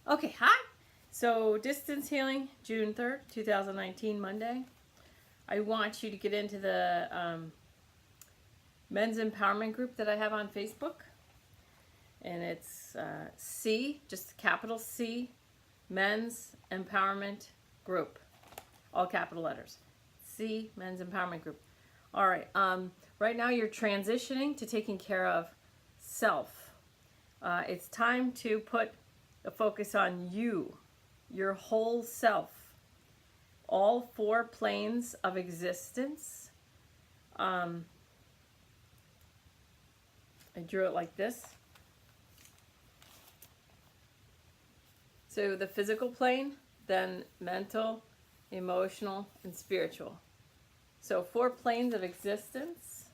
Okay, hi. So, distance healing, June 3rd, 2019, Monday. I want you to get into the men's empowerment group that I have on Facebook. And it's just capital C, Men's Empowerment Group. All capital letters. C, Men's Empowerment Group. All right. Right now, you're transitioning to taking care of self. It's time to put the focus on you, your whole self, all four planes of existence. I drew it like this. So the physical plane, then mental, emotional, and spiritual. So 4 planes of existence.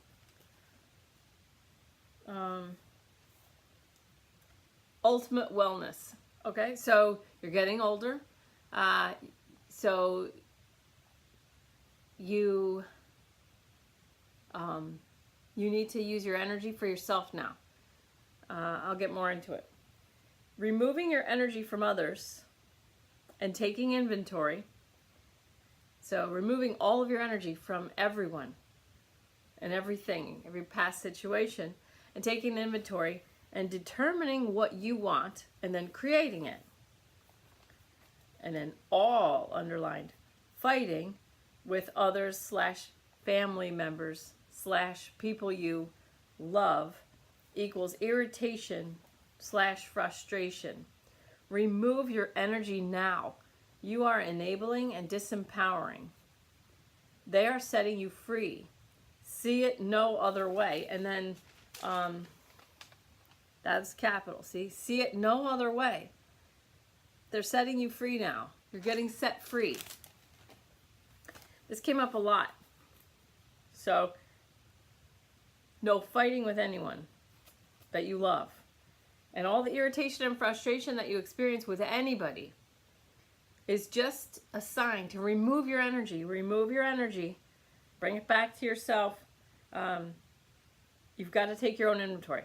Ultimate wellness. Okay, so you're getting older. So you you need to use your energy for yourself now. I'll get more into it. Removing your energy from others and taking inventory. So removing all of your energy from everyone and everything, every past situation, and taking inventory and determining what you want and then creating it. And then all underlined, fighting with others / family members / people you love equals irritation / frustration. Remove your energy now. You are enabling and disempowering. They are setting you free. See it no other way. And then that's capital. See it no other way. They're setting you free now. You're getting set free. This came up a lot. So, no fighting with anyone that you love. And all the irritation and frustration that you experience with anybody is just a sign to remove your energy. Remove your energy. Bring it back to yourself. You've got to take your own inventory.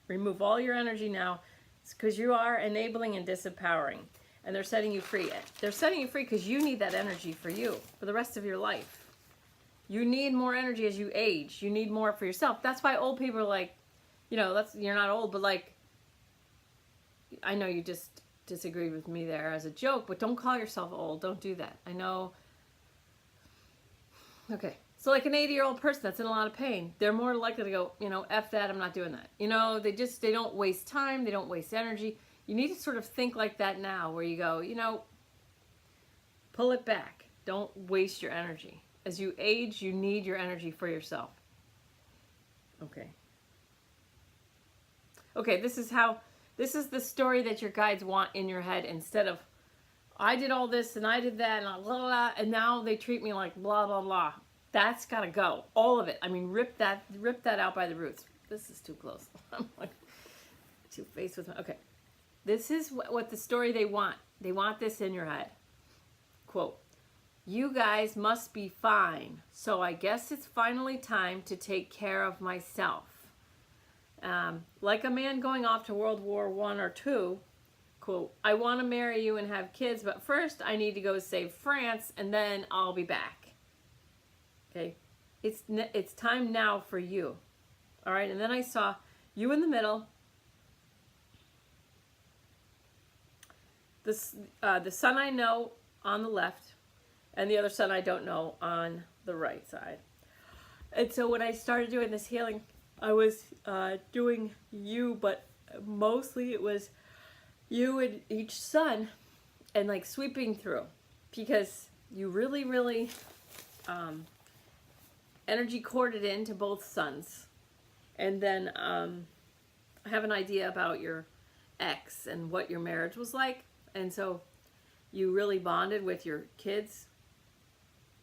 Remove all your energy now because you are enabling and disempowering. And they're setting you free. They're setting you free because you need that energy for you, for the rest of your life. You need more energy as you age. You need more for yourself. That's why old people are like, you're not old, but like, I know you just disagreed with me there as a joke, but don't call yourself old. Don't do that. I know. Okay. So like an 80-year-old person that's in a lot of pain, they're more likely to go, F that, I'm not doing that. They don't waste time. They don't waste energy. You need to sort of think like that now where you go, pull it back. Don't waste your energy. As you age, you need your energy for yourself. Okay. Okay, this is the story that your guides want in your head instead of, I did all this and I did that and blah, blah, and now they treat me like blah, blah, blah. That's got to go. All of it. I mean, rip that out by the roots. This is too close. I'm like two-faced with my, okay. This is what the story they want. They want this in your head. Quote, "You guys must be fine, so I guess it's finally time to take care of myself. Like a man going off to World War I or II, quote, I want to marry you and have kids, but first I need to go save France and then I'll be back." Okay, it's time now for you. All right, and then I saw you in the middle. The son I know on the left, and the other son I don't know on the right side. And so when I started doing this healing, I was doing you, but mostly it was you and each son, and like sweeping through, because you really, really energy corded into both sons. And then I have an idea about your ex and what your marriage was like. And so you really bonded with your kids.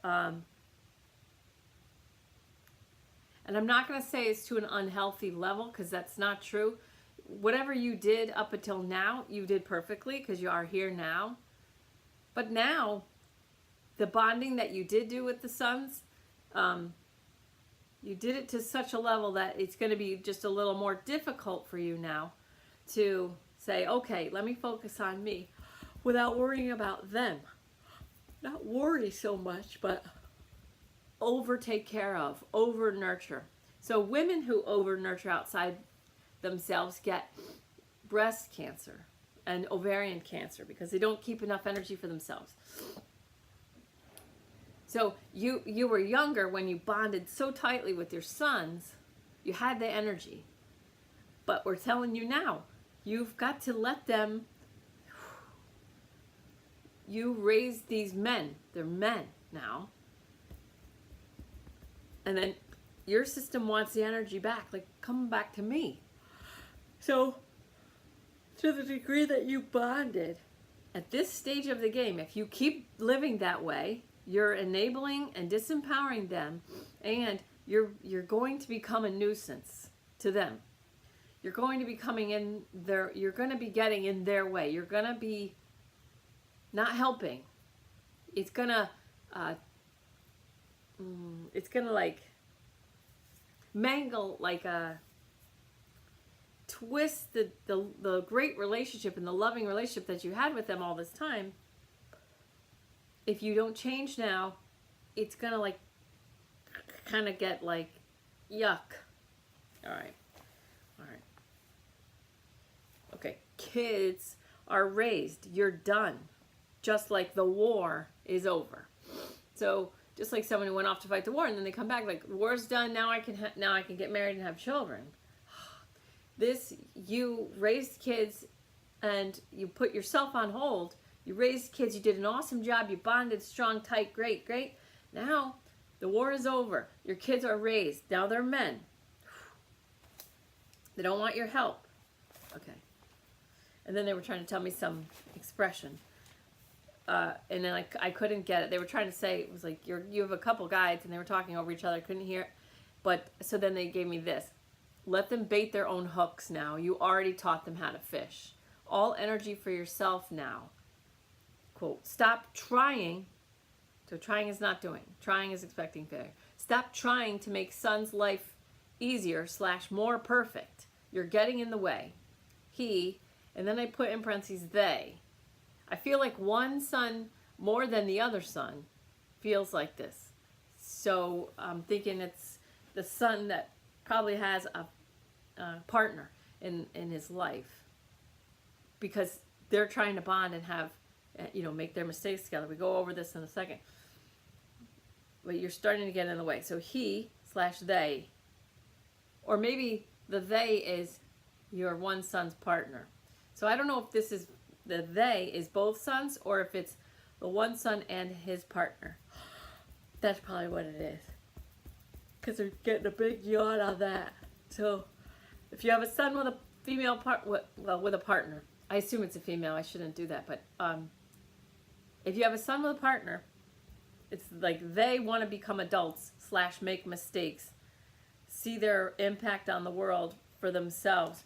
And I'm not going to say it's to an unhealthy level, because that's not true. Whatever you did up until now, you did perfectly, because you are here now. But now, the bonding that you did do with the sons, you did it to such a level that it's going to be just a little more difficult for you now to say, okay, let me focus on me. without worrying about them. Not worry so much, but over take care of, over nurture. So women who over nurture outside themselves get breast cancer and ovarian cancer because they don't keep enough energy for themselves. So you were younger when you bonded so tightly with your sons, you had the energy. But we're telling you now, you've got to let them, you raise these men, they're men now. And then your system wants the energy back, like come back to me. So to the degree that you bonded, at this stage of the game, if you keep living that way, you're enabling and disempowering them, and you're going to become a nuisance to them. You're going to be coming in their, you're going to be getting in their way. You're going to be not helping. It's going to like mangle, like a twist the great relationship and the loving relationship that you had with them all this time. If you don't change now, it's gonna like kind of get like yuck. All right. Okay, kids are raised. You're done. Just like the war is over. So just like someone who went off to fight the war and then they come back like, war's done. Now I can get married and have children. This, you raised kids and you put yourself on hold. You raised kids, you did an awesome job, you bonded strong, tight, great. Now, the war is over. Your kids are raised. Now they're men. They don't want your help. Okay. And then they were trying to tell me some expression. And then I couldn't get it. They were trying to say, it was like, you have a couple guides, and they were talking over each other. I couldn't hear it. But, so then they gave me this. Let them bait their own hooks now. You already taught them how to fish. All energy for yourself now. Quote, stop trying. So trying is not doing. Trying is expecting failure. Stop trying to make son's life easier / more perfect. You're getting in the way. He, and then I put in parentheses, they. I feel like one son more than the other son feels like this. So I'm thinking it's the son that probably has a partner in his life because they're trying to bond and have, make their mistakes together. We go over this in a second. But you're starting to get in the way. So he / they, or maybe the they is your one son's partner. So I don't know if this is, the they is both sons or if it's the one son and his partner. That's probably what it is. Because they're getting a big yawn on that. So if you have a son with a female with a partner, I assume it's a female, I shouldn't do that, but if you have a son with a partner, it's like they want to become adults / make mistakes, see their impact on the world for themselves.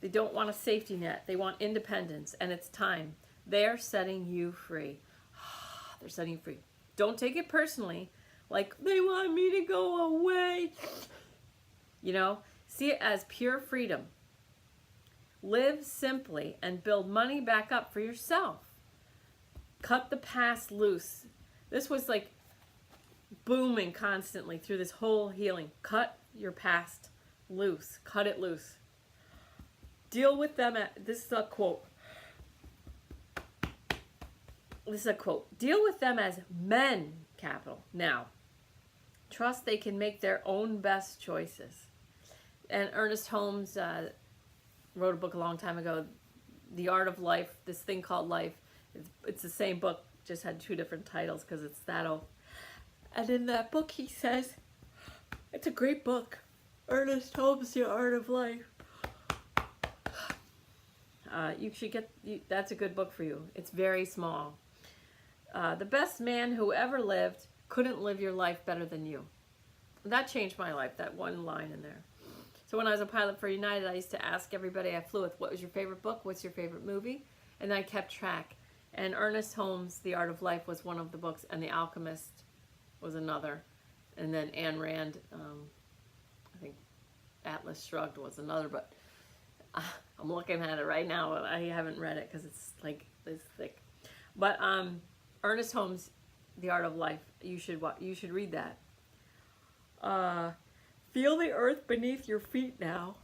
They don't want a safety net. They want independence, and it's time. They're setting you free. They're setting you free. Don't take it personally, like they want me to go away. See it as pure freedom. Live simply and build money back up for yourself. Cut the past loose. This was like booming constantly through this whole healing. Cut your past loose. Cut it loose. Deal with them this is a quote. This is a quote. Deal with them as men, capital, now. Trust they can make their own best choices. And Ernest Holmes wrote a book a long time ago, The Art of Life, this thing called life. It's the same book, just had 2 different titles because it's that old. And in that book he says, it's a great book, Ernest Holmes, The Art of Life. You should get, that's a good book for you. It's very small. The best man who ever lived couldn't live your life better than you. That changed my life, that one line in there. So when I was a pilot for United, I used to ask everybody I flew with, what was your favorite book? What's your favorite movie? And I kept track. And Ernest Holmes' The Art of Life was one of the books, and The Alchemist was another. And then Ayn Rand, I think Atlas Shrugged was another, but I'm looking at it right now. I haven't read it because it's like this thick. But Ernest Holmes, The Art of Life. You should read that. Feel the earth beneath your feet now.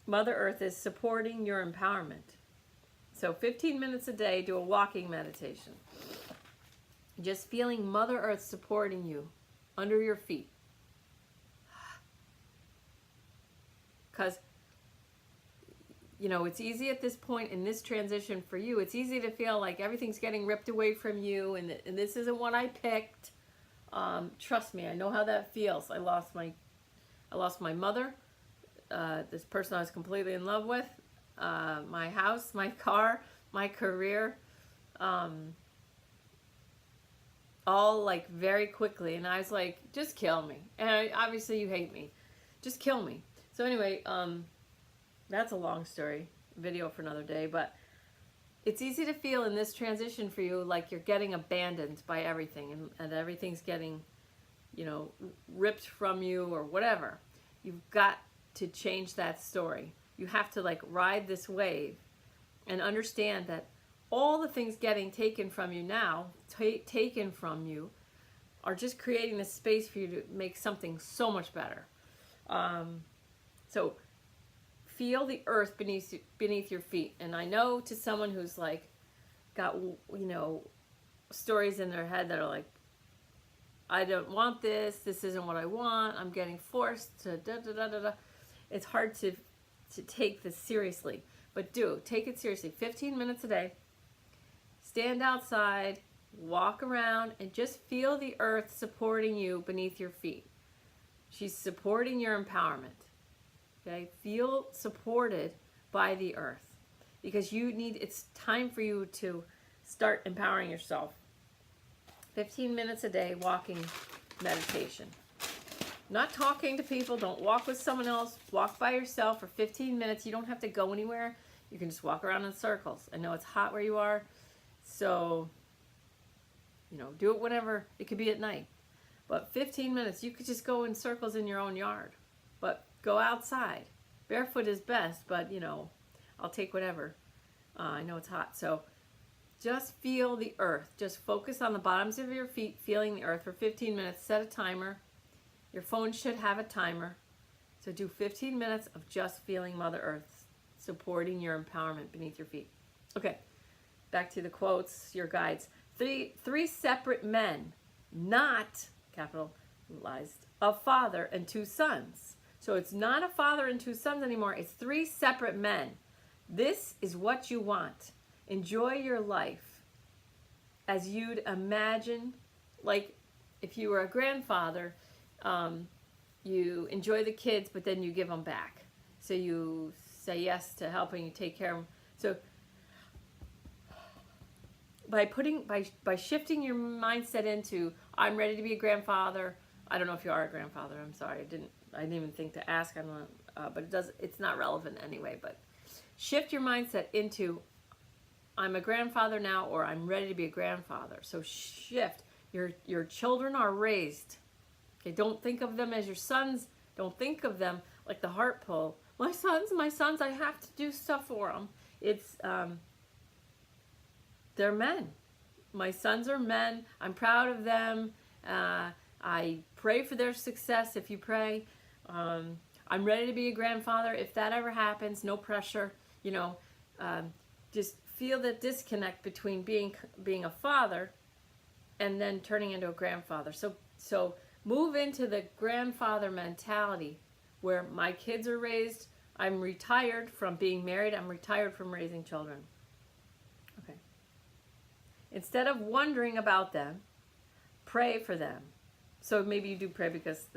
Mother Earth is supporting your empowerment. So 15 minutes a day, do a walking meditation. Just feeling Mother Earth supporting you under your feet. Because, you know, it's easy at this point in this transition for you. It's easy to feel like everything's getting ripped away from you and this isn't what I picked. Trust me, I know how that feels. I lost my mother, this person I was completely in love with, my house, my car, my career, all like very quickly. And I was like, just kill me. And obviously you hate me. Just kill me. So anyway, that's a long story, video for another day, but it's easy to feel in this transition for you like you're getting abandoned by everything and everything's getting, you know, ripped from you or whatever. You've got to change that story. You have to like ride this wave and understand that all the things getting taken from you now, taken from you, are just creating this space for you to make something so much better. So feel the earth beneath your feet. And I know to someone who's like got, you know, stories in their head that are like, I don't want this. This isn't what I want. I'm getting forced to da da da da da. It's hard to take this seriously, but take it seriously. 15 minutes a day. Stand outside, walk around, and just feel the earth supporting you beneath your feet. She's supporting your empowerment. Okay? Feel supported by the earth because it's time for you to start empowering yourself. 15 minutes a day, walking meditation. Not talking to people. Don't walk with someone else. Walk by yourself for 15 minutes. You don't have to go anywhere. You can just walk around in circles. I know it's hot where you are, so, you know, do it whenever. It could be at night. But 15 minutes, you could just go in circles in your own yard. But go outside. Barefoot is best, but, you know, I'll take whatever. I know it's hot. So just feel the earth. Just focus on the bottoms of your feet, feeling the earth for 15 minutes. Set a timer. Your phone should have a timer. So do 15 minutes of just feeling Mother Earth supporting your empowerment beneath your feet. Okay, back to the quotes, your guides. Three separate men, not, capitalized, a father and two sons. So it's not a father and two sons anymore. It's three separate men. This is what you want. Enjoy your life as you'd imagine, like if you were a grandfather, you enjoy the kids, but then you give them back. So you say yes to helping you take care of them. So by shifting your mindset into, I'm ready to be a grandfather. I don't know if you are a grandfather. I'm sorry. I didn't even think to ask. But it's not relevant anyway. But shift your mindset into, I'm a grandfather now, or I'm ready to be a grandfather. So shift. Your children are raised. Okay, don't think of them as your sons. Don't think of them like the heart pull. My sons, I have to do stuff for them. It's, they're men. My sons are men. I'm proud of them. I pray for their success if you pray. I'm ready to be a grandfather. If that ever happens, no pressure. You know, just feel the disconnect between being a father and then turning into a grandfather. So move into the grandfather mentality where my kids are raised. I'm retired from being married. I'm retired from raising children. Okay. Instead of wondering about them, pray for them. So maybe you do pray because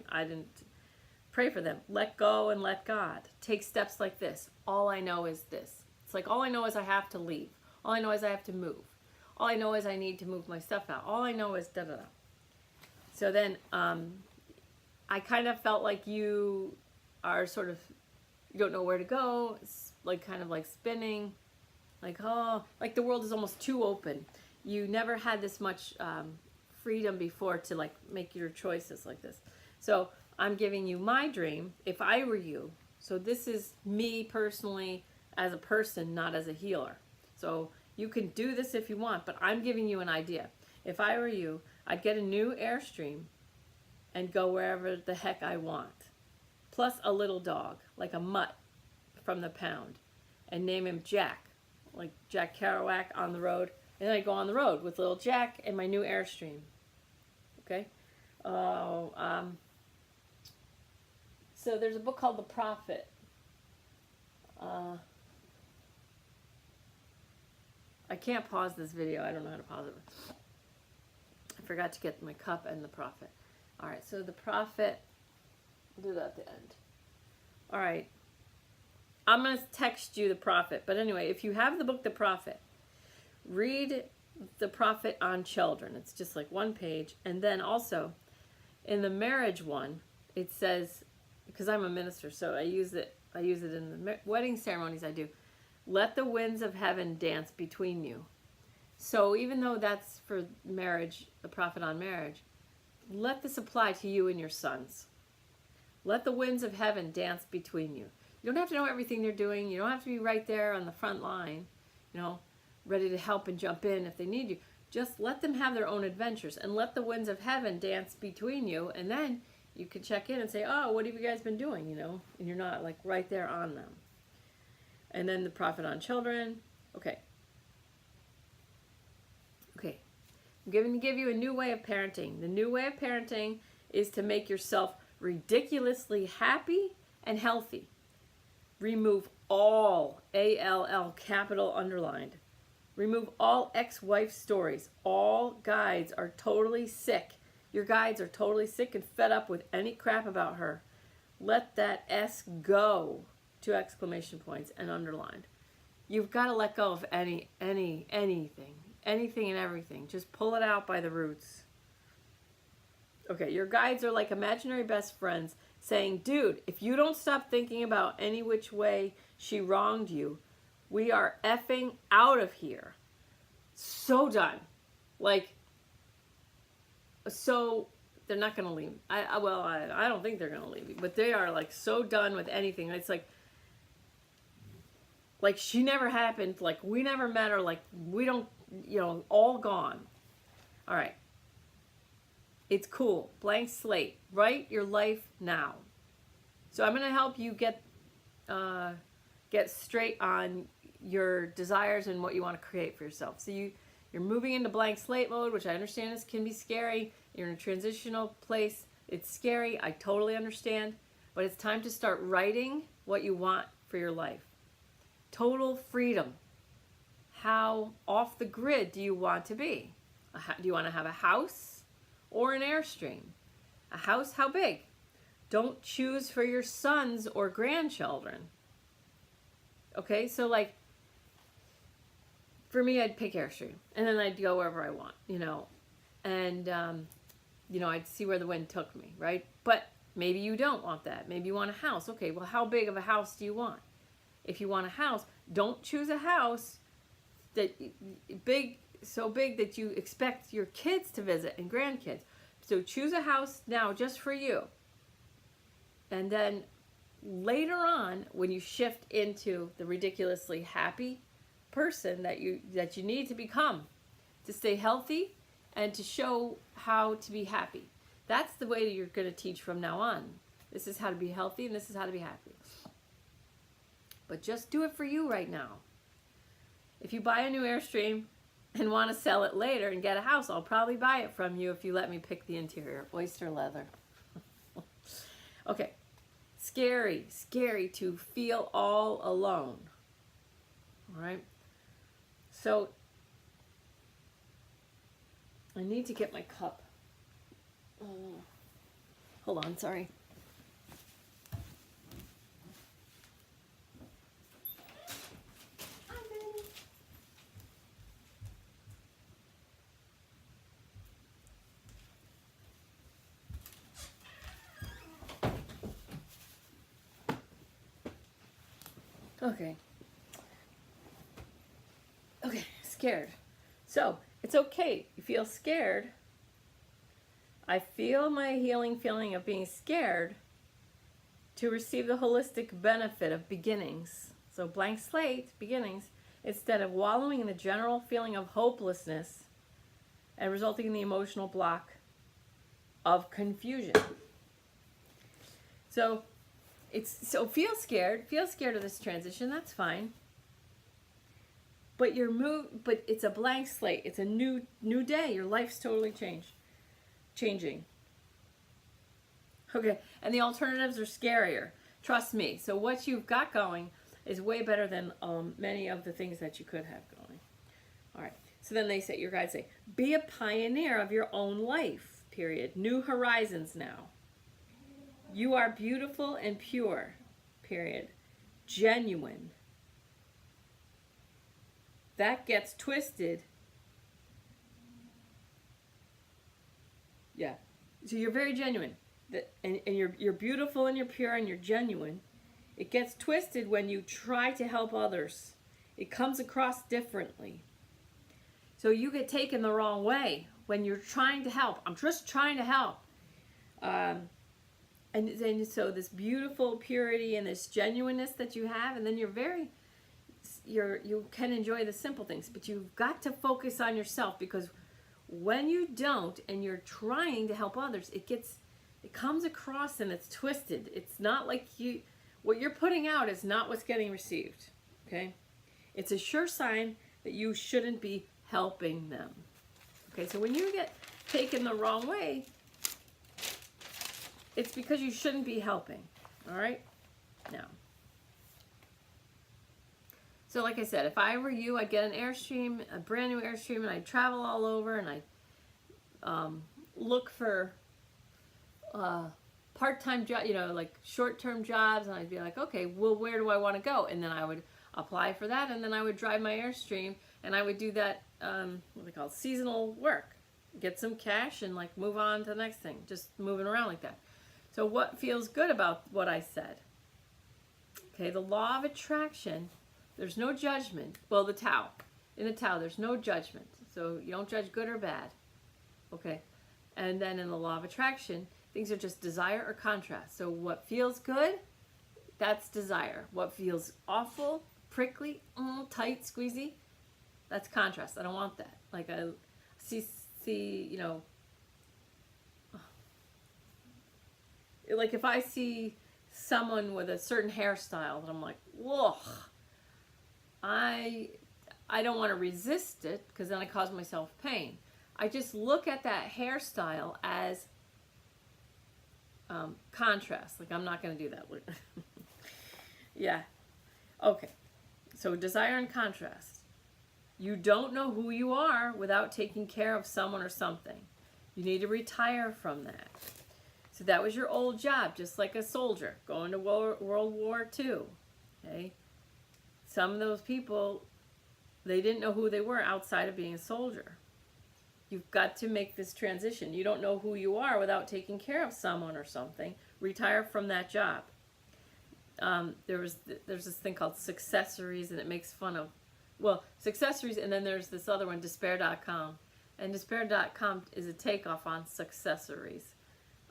I didn't pray for them. Let go and let God. Take steps like this. All I know is this. It's like all I know is I have to leave. All I know is I have to move. All I know is I need to move my stuff out. All I know is da-da-da. So then I kind of felt like you are sort of, you don't know where to go. It's like kind of like spinning. Like, oh, like the world is almost too open. You never had this much freedom before to like make your choices like this. So I'm giving you my dream if I were you. So this is me personally as a person, not as a healer. So you can do this if you want, but I'm giving you an idea. If I were you, I'd get a new Airstream and go wherever the heck I want. Plus a little dog, like a mutt from the pound, and name him Jack, like Jack Kerouac on the road. And then I go on the road with little Jack and my new Airstream. Okay? So there's a book called The Prophet. I can't pause this video. I don't know how to pause it. I forgot to get my cup and The Prophet. All right, so The Prophet, I'll do that at the end. All right. I'm going to text you The Prophet. But anyway, if you have the book The Prophet, read The Prophet on Children. It's just like one page. And then also, in the marriage one, it says, because I'm a minister, so I use it in the wedding ceremonies I do. Let the winds of heaven dance between you. So even though that's for marriage, The Prophet on marriage, let this apply to you and your sons. Let the winds of heaven dance between you. You don't have to know everything they're doing. You don't have to be right there on the front line, ready to help and jump in if they need you. Just let them have their own adventures and let the winds of heaven dance between you. And then you can check in and say, oh, what have you guys been doing, And you're not like right there on them. And then The Prophet on Children. Okay. I'm going to give you a new way of parenting. The new way of parenting is to make yourself ridiculously happy and healthy. Remove all, A-L-L, capital underlined. Remove all ex-wife stories. All guides are totally sick. Your guides are totally sick and fed up with any crap about her. Let that S go, 2 exclamation points and underlined. You've got to let go of anything and everything. Just pull it out by the roots. Okay, your guides are like imaginary best friends saying, dude, if you don't stop thinking about any which way she wronged you, we are effing out of here. So done. So they're not going to leave. I don't think they're going to leave you, but they are like so done with anything. It's like she never happened, like we never met her, like we don't, all gone. All right. It's cool. Blank slate. Write your life now. So I'm going to help you get straight on your desires and what you want to create for yourself. So you're moving into blank slate mode, which I understand can be scary. You're in a transitional place. It's scary. I totally understand. But it's time to start writing what you want for your life. Total freedom. How off the grid do you want to be? Do you want to have a house? Or an Airstream? A house, how big? Don't choose for your sons or grandchildren. Okay, so for me, I'd pick Airstream. And then I'd go wherever I want, And, I'd see where the wind took me, right? But maybe you don't want that. Maybe you want a house. Okay, well, how big of a house do you want? If you want a house, don't choose a house so big that you expect your kids to visit and grandkids. So choose a house now just for you. And then later on, when you shift into the ridiculously happy person that you need to become to stay healthy and to show how to be happy. That's the way that you're going to teach from now on. This is how to be healthy and this is how to be happy. But just do it for you right now. If you buy a new Airstream and want to sell it later and get a house, I'll probably buy it from you if you let me pick the interior. Oyster leather. Okay. Scary to feel all alone. All right. So I need to get my cup. Hold on, sorry. Okay, scared. So, it's okay. You feel scared. I feel my healing feeling of being scared to receive the holistic benefit of beginnings. So blank slate, beginnings, instead of wallowing in the general feeling of hopelessness and resulting in the emotional block of confusion. So feel scared of this transition, that's fine. But but it's a blank slate. It's a new day. Your life's totally changing. Okay, and the alternatives are scarier. Trust me. So what you've got going is way better than many of the things that you could have going. All right. So then your guides say, be a pioneer of your own life, period. New horizons now. You are beautiful and pure, period. Genuine. That gets twisted. Yeah. So you're very genuine. And you're beautiful and you're pure and you're genuine. It gets twisted when you try to help others. It comes across differently. So you get taken the wrong way when you're trying to help. I'm just trying to help. And then so this beautiful purity and this genuineness that you have, and then you can enjoy the simple things, but you've got to focus on yourself, because when you don't and you're trying to help others, it comes across and it's twisted. It's not like what you're putting out is not what's getting received. Okay? It's a sure sign that you shouldn't be helping them. Okay, so when you get taken the wrong way, it's because you shouldn't be helping. All right? Now, so like I said, if I were you, I'd get an Airstream, a brand new Airstream, and I'd travel all over, and I'd look for part-time job, like short-term jobs, and I'd be like, okay, well, where do I want to go? And then I would apply for that, and then I would drive my Airstream, and I would do that, what they call seasonal work, get some cash, and like move on to the next thing, just moving around like that. So what feels good about what I said? Okay, the law of attraction, there's no judgment. Well, in the Tao, there's no judgment. So you don't judge good or bad. Okay, and then in the law of attraction, things are just desire or contrast. So what feels good, that's desire. What feels awful, prickly, tight, squeezy, that's contrast. I don't want that. Like I see, like if I see someone with a certain hairstyle that I'm like, whoa, I don't want to resist it, because then I cause myself pain. I just look at that hairstyle as contrast. Like, I'm not going to do that. Yeah. Okay. So desire and contrast. You don't know who you are without taking care of someone or something. You need to retire from that. So that was your old job, just like a soldier going to World War II. Okay. Some of those people, they didn't know who they were outside of being a soldier. You've got to make this transition. You don't know who you are without taking care of someone or something. Retire from that job. There's this thing called Successories, and it makes fun of, Successories, and then there's this other one, Despair.com. And Despair.com is a takeoff on Successories.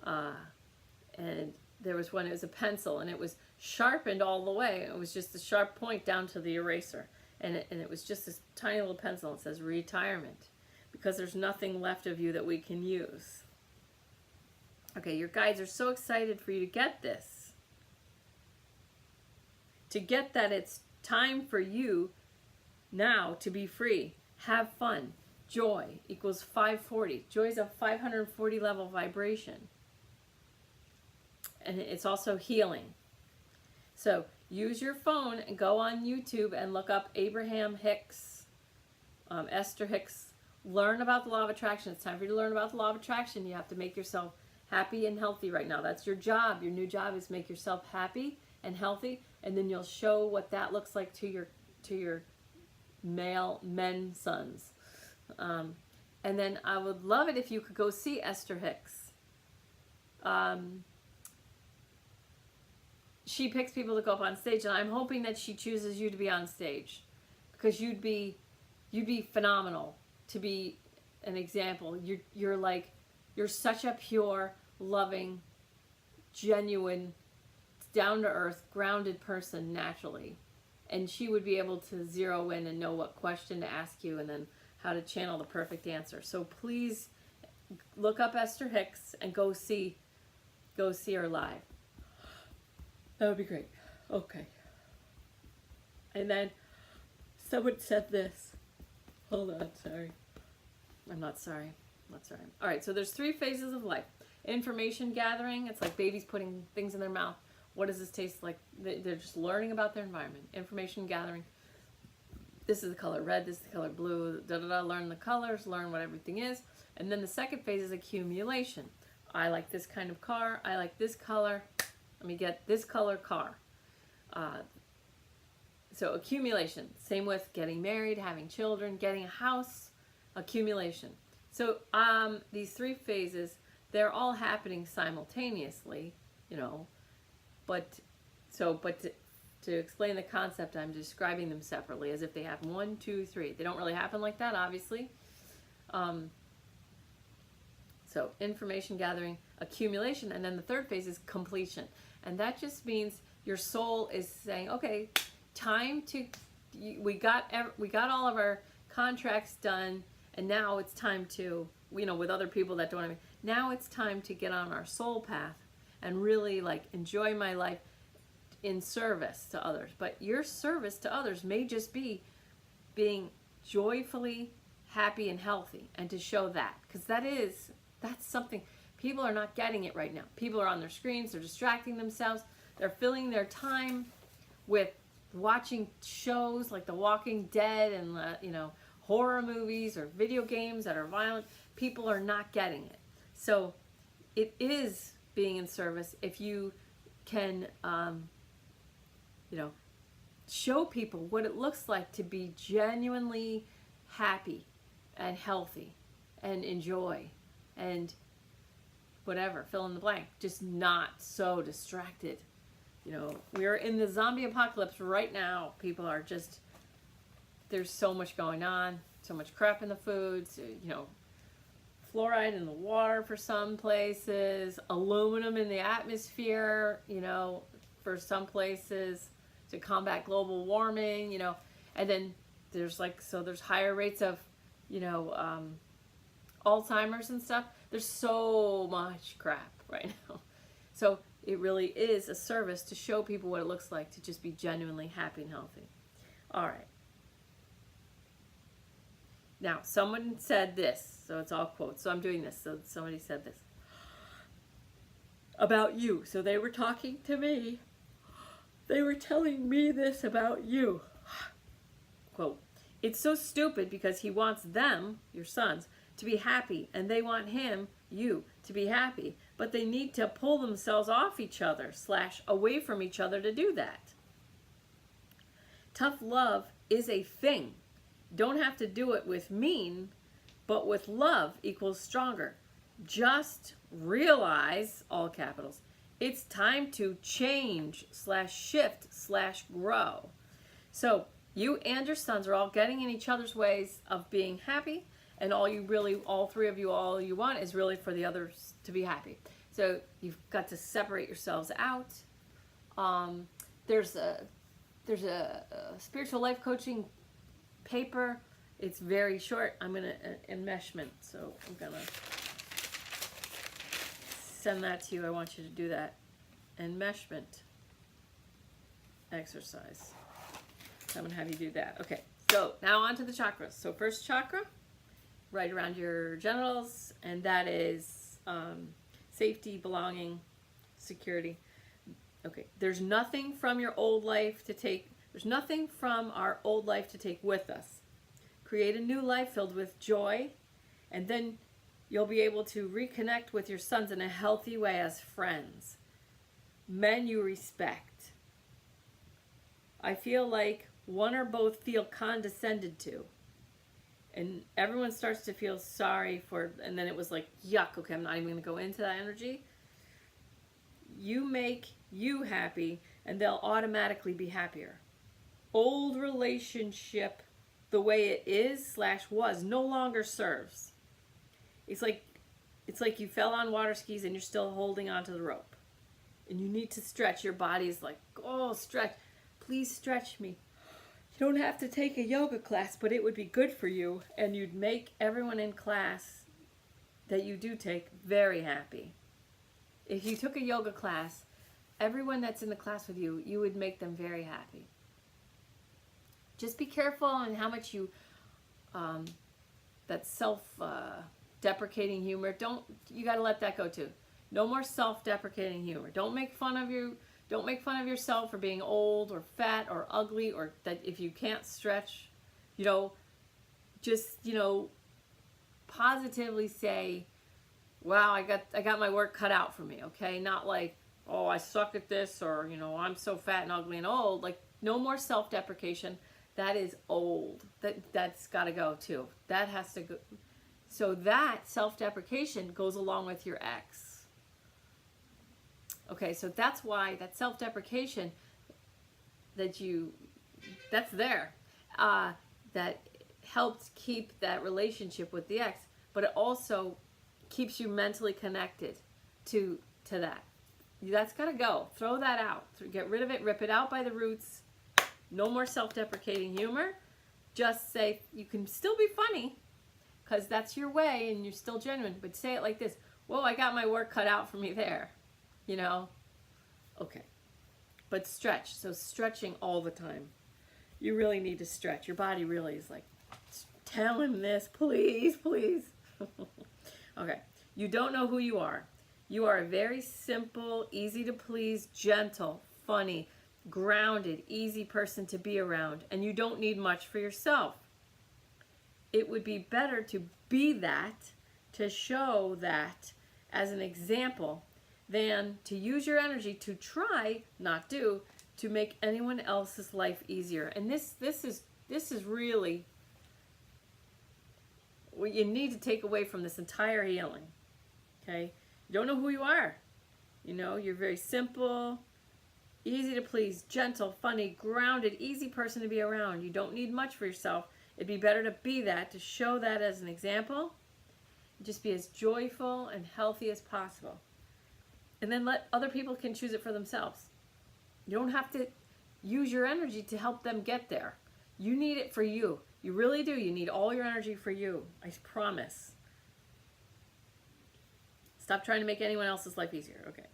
And there was one, it was a pencil, and it was sharpened all the way. It was just a sharp point down to the eraser. And it was just this tiny little pencil. It says retirement, because there's nothing left of you that we can use. Okay, your guides are so excited for you to get this. To get that it's time for you now to be free. Have fun. Joy equals 540. Joy is a 540 level vibration. And it's also healing. So use your phone and go on YouTube and look up Abraham Hicks, Esther Hicks. Learn about the law of attraction. It's time for you to learn about the law of attraction. You have to make yourself happy and healthy right now. That's your job. Your new job is make yourself happy and healthy, and then you'll show what that looks like to your men sons. And then I would love it if you could go see Esther Hicks. She picks people to go up on stage, and I'm hoping that she chooses you to be on stage, because you'd be phenomenal to be an example. You're such a pure, loving, genuine, down to earth, grounded person naturally, and she would be able to zero in and know what question to ask you and then how to channel the perfect answer. So please look up Esther Hicks and go see her live. That would be great. Okay. And then someone said this. Hold on, sorry. I'm not sorry. All right, so there's 3 phases of life. Information gathering, it's like babies putting things in their mouth. What does this taste like? They're just learning about their environment. Information gathering. This is the color red, this is the color blue, learn the colors, learn what everything is. And then the second phase is accumulation. I like this kind of car, I like this color, let me get this color car. So accumulation, same with getting married, having children, getting a house, accumulation. So these 3 phases, they're all happening simultaneously, you know, but to explain the concept, I'm describing them separately as if they happen 1, 2, 3. They don't really happen like that, obviously. So information gathering, accumulation, and then the third phase is completion. And that just means your soul is saying, okay, time to, we got all of our contracts done, and now it's time to, you know, with other people that don't have, now it's time to get on our soul path and really like enjoy my life in service to others. But your service to others may just be being joyfully happy and healthy, and to show that, because that's something people are not getting it right now. People are on their screens, they're distracting themselves, they're filling their time with watching shows like The Walking Dead and you know, horror movies or video games that are violent. People are not getting it. So it is being in service if you can you know, show people what it looks like to be genuinely happy and healthy and enjoy and whatever, fill in the blank, just not so distracted. You know, we're in the zombie apocalypse right now. People are just, there's so much going on, so much crap in the foods, you know, fluoride in the water for some places, aluminum in the atmosphere, you know, for some places to combat global warming, you know, and then there's like, so there's higher rates of, you know, Alzheimer's and stuff. There's so much crap right now. So it really is a service to show people what it looks like to just be genuinely happy and healthy. All right. Now, someone said this, so it's all quotes. So I'm doing this. So somebody said this about you. So they were talking to me. They were telling me this about you. Quote, "It's so stupid because he wants them, your sons, to be happy, and they want him, you, to be happy, but they need to pull themselves off each other / away from each other to do that. Tough love is a thing. Don't have to do it with mean, but with love equals stronger. Just realize, all capitals, it's time to change / shift / grow." So you and your sons are all getting in each other's ways of being happy, and all three of you, all you want is really for the others to be happy. So you've got to separate yourselves out. There's a spiritual life coaching paper. It's very short. I'm gonna enmeshment, so I'm gonna send that to you. I want you to do that enmeshment exercise. So I'm gonna have you do that. Okay, so now on to the chakras. So first chakra, right around your genitals, and that is safety, belonging, security. Okay, there's nothing from your old life to take. There's nothing from our old life to take with us. Create a new life filled with joy, and then you'll be able to reconnect with your sons in a healthy way as friends. Men you respect. I feel like one or both feel condescended to, and everyone starts to feel sorry for, and then it was like, yuck, okay, I'm not even going to go into that energy. You make you happy, and they'll automatically be happier. Old relationship, the way it is / was, no longer serves. It's like you fell on water skis and you're still holding onto the rope, and you need to stretch. Your body is like, oh, stretch, please stretch me. You don't have to take a yoga class, but it would be good for you, and you'd make everyone in class that you do take very happy. If you took a yoga class, everyone that's in the class with you, you would make them very happy. Just be careful on how much you, that self-deprecating humor, you got to let that go too. No more self-deprecating humor. Don't make fun of yourself for being old or fat or ugly, or that if you can't stretch, just, positively say, wow, I got my work cut out for me, okay? Not like, oh, I suck at this, or, I'm so fat and ugly and old. Like, no more self-deprecation. That is old. That's got to go too. That has to go. So that self-deprecation goes along with your ex. Okay, so that's why that self-deprecation that's there. That helped keep that relationship with the ex, but it also keeps you mentally connected to that. That's got to go. Throw that out. Get rid of it. Rip it out by the roots. No more self-deprecating humor. Just say, you can still be funny because that's your way and you're still genuine, but say it like this: whoa, I got my work cut out for me there. Okay. But stretch. So stretching all the time. You really need to stretch. Your body really is like, tell him this, please, please. Okay. You don't know who you are. You are a very simple, easy to please, gentle, funny, grounded, easy person to be around, and you don't need much for yourself. It would be better to be that, to show that as an example, than to use your energy to try, not do, to make anyone else's life easier. And this is really what you need to take away from this entire healing. Okay? You don't know who you are. You're very simple, easy to please, gentle, funny, grounded, easy person to be around. You don't need much for yourself. It'd be better to be that, to show that as an example. Just be as joyful and healthy as possible. And then let other people can choose it for themselves. You don't have to use your energy to help them get there. You need it for you. You really do. You need all your energy for you. I promise. Stop trying to make anyone else's life easier. Okay.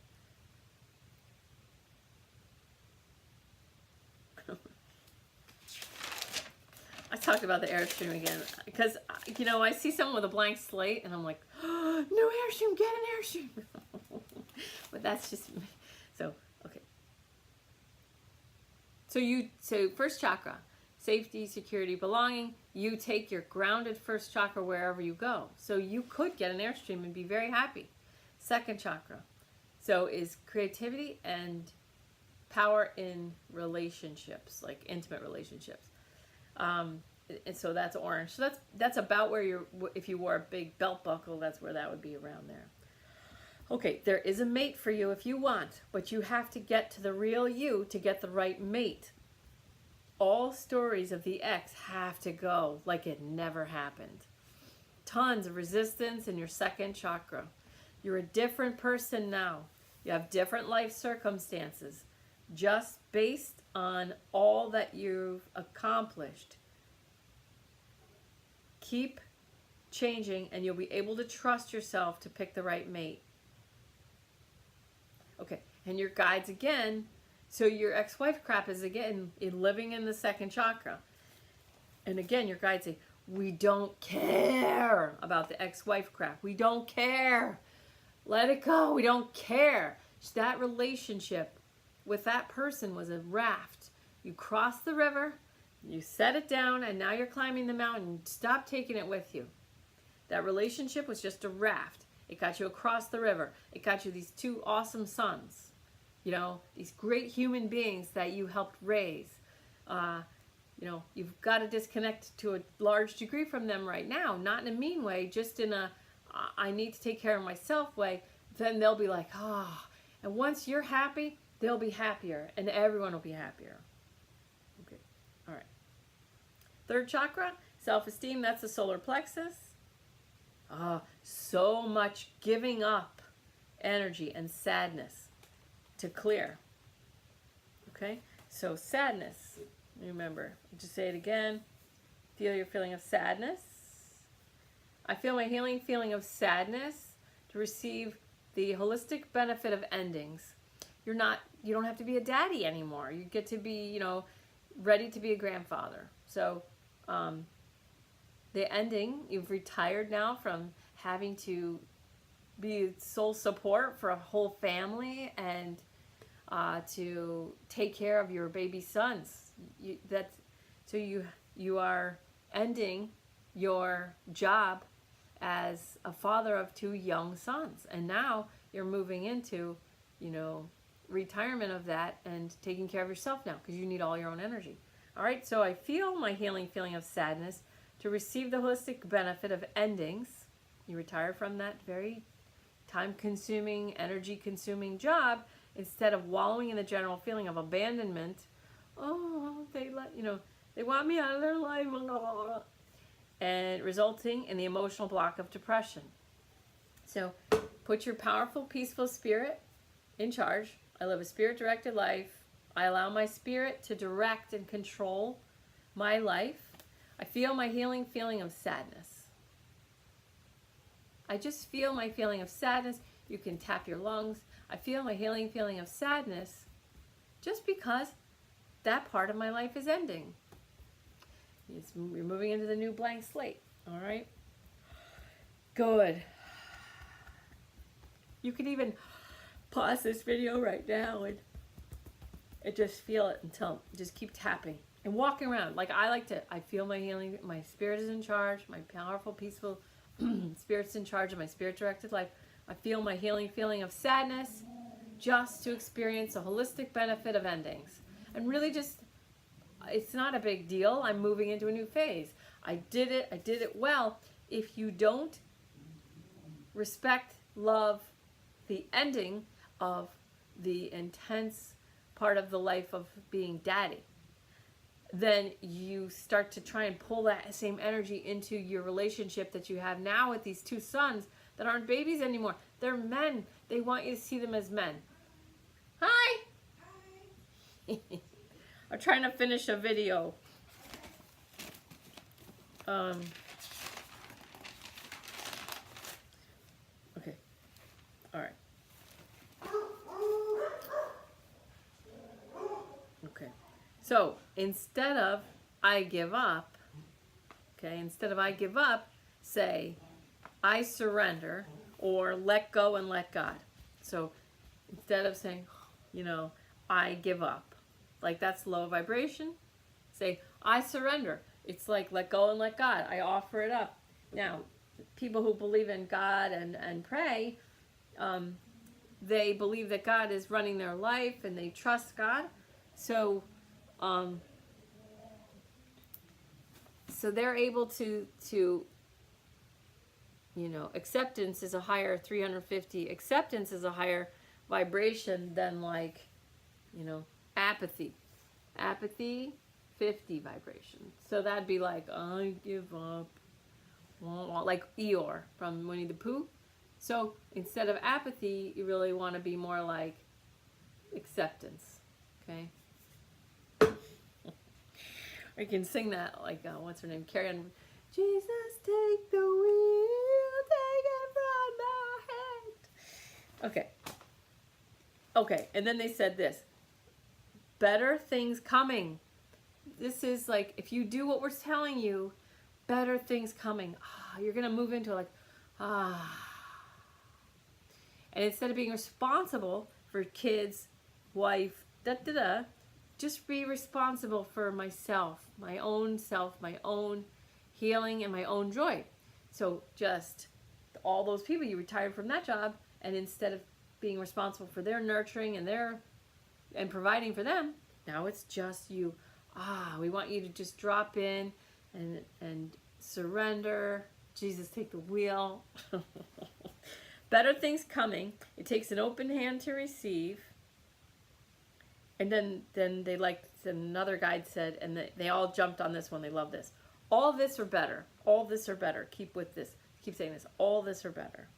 I talked about the Airstream again because, I see someone with a blank slate and I'm like, oh, no Airstream, get an Airstream. But that's just me. So, okay. So first chakra, safety, security, belonging. You take your grounded first chakra wherever you go. So you could get an Airstream and be very happy. Second chakra, so is creativity and power in relationships, like intimate relationships. And so that's orange. So that's about where if you wore a big belt buckle, that's where that would be, around there. Okay, there is a mate for you if you want, but you have to get to the real you to get the right mate. All stories of the ex have to go like it never happened. Tons of resistance in your second chakra. You're a different person now. You have different life circumstances. Just based on all that you've accomplished. Keep changing and you'll be able to trust yourself to pick the right mate. Okay, and your guides again. So your ex-wife crap is again living in the second chakra. And again, your guides say, we don't care about the ex-wife crap. We don't care. Let it go. We don't care. That relationship with that person was a raft. You crossed the river, you set it down, and now you're climbing the mountain. Stop taking it with you. That relationship was just a raft. It got you across the river. It got you these two awesome sons. These great human beings that you helped raise. You've got to disconnect to a large degree from them right now. Not in a mean way, just in a, I need to take care of myself way. Then they'll be like, and once you're happy, they'll be happier, and everyone will be happier. Okay, all right. Third chakra, self-esteem, that's the solar plexus. So much giving up energy and sadness to clear. Okay, so sadness, Remember, just say it again. Feel your feeling of sadness. I feel my healing feeling of sadness to receive the holistic benefit of endings. You don't have to be a daddy anymore. You get to be, ready to be a grandfather. So, the ending, you've retired now from having to be sole support for a whole family and to take care of your baby sons. You are ending your job as a father of 2 young sons, and now you're moving into, retirement of that and taking care of yourself now because you need all your own energy. All right, so I feel my healing feeling of sadness to receive the holistic benefit of endings. You retire from that very time-consuming, energy-consuming job instead of wallowing in the general feeling of abandonment. Oh, they want me out of their life, and resulting in the emotional block of depression. So, put your powerful, peaceful spirit in charge. I live a spirit-directed life. I allow my spirit to direct and control my life. I feel my healing feeling of sadness. I just feel my feeling of sadness. You can tap your lungs. I feel my healing feeling of sadness just because that part of my life is ending. You're moving into the new blank slate. All right? Good. You can even pause this video right now and just feel it until, just keep tapping and walking around. I feel my healing, my spirit is in charge, my powerful, peaceful spirit's in charge of my spirit-directed life. I feel my healing feeling of sadness just to experience a holistic benefit of endings. And really just, it's not a big deal. I'm moving into a new phase. I did it well. If you don't respect, love the ending of the intense part of the life of being daddy, then you start to try and pull that same energy into your relationship that you have now with these 2 sons that aren't babies anymore. They're men. They want you to see them as men. Hi! Hi. I'm trying to finish a video. Okay. All right. Okay. So, instead of I give up, say I surrender or let go and let God. So, instead of saying, I give up, like that's low vibration, say I surrender. It's like let go and let God. I offer it up. Now, people who believe in God and pray, they believe that God is running their life and they trust God. So they're able to acceptance is a higher 350. Acceptance is a higher vibration than apathy. Apathy, 50 vibration. So that'd be like, I give up. Like Eeyore from Winnie the Pooh. So instead of apathy, you really want to be more like acceptance. Okay? Or you can sing that like, what's her name? Carrie Ann. Jesus, take the wheel, take it from my hand. Okay, and then they said this. Better things coming. This is like, if you do what we're telling you, better things coming. You're going to move into like, And instead of being responsible for kids, wife, just be responsible for myself, my own healing and my own joy. So just all those people, you retired from that job, and instead of being responsible for their nurturing and providing for them, now it's just you. We want you to just drop in and surrender. Jesus, take the wheel. Better things coming. It takes an open hand to receive. And then another guide said, and they all jumped on this one. They love this. All this or better. All this or better. Keep with this. Keep saying this. All this or better.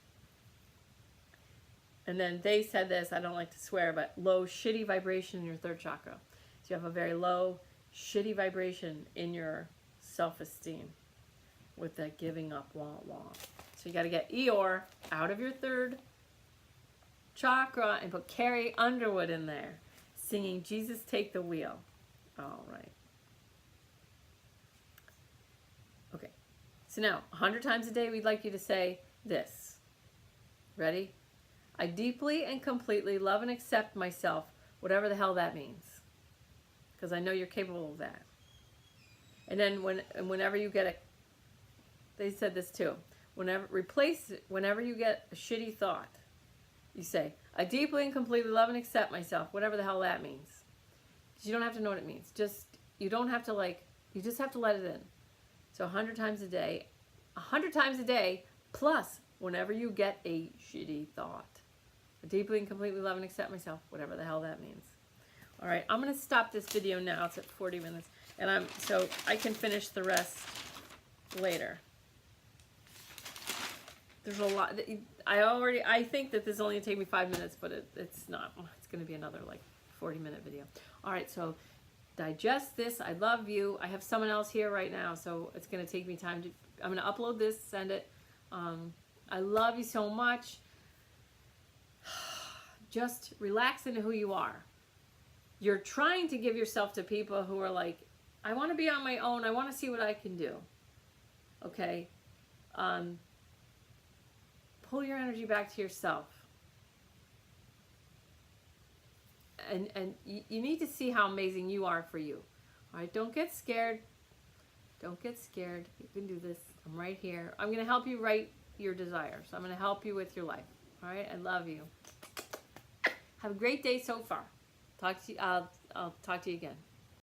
And then they said this. I don't like to swear, but low, shitty vibration in your 3rd chakra. So you have a very low, shitty vibration in your self-esteem with that giving up, wah, wah. So you got to get Eeyore out of your third chakra and put Carrie Underwood in there, singing Jesus Take the Wheel. All right. Okay. So now, 100 times a day, we'd like you to say this. Ready? I deeply and completely love and accept myself, whatever the hell that means. Because I know you're capable of that. And then whenever you get a, they said this too, whenever you get a shitty thought, you say, I deeply and completely love and accept myself, whatever the hell that means. Because you don't have to know what it means. You don't have to you just have to let it in. So 100 times a day, 100 times a day, plus whenever you get a shitty thought. I deeply and completely love and accept myself, whatever the hell that means. All right, I'm going to stop this video now. It's at 40 minutes. And so I can finish the rest later. There's a lot. I think that this is only going to take me 5 minutes, but it's not. It's going to be another 40-minute video. All right, so digest this. I love you. I have someone else here right now, so it's going to take me time to. I'm going to upload this, send it. I love you so much. Just relax into who you are. You're trying to give yourself to people who are like, I want to be on my own. I want to see what I can do. Okay? Pull your energy back to yourself. And you need to see how amazing you are for you. All right? Don't get scared. Don't get scared. You can do this. I'm right here. I'm going to help you write your desires. I'm going to help you with your life. All right? I love you. Have a great day so far. I'll talk to you again.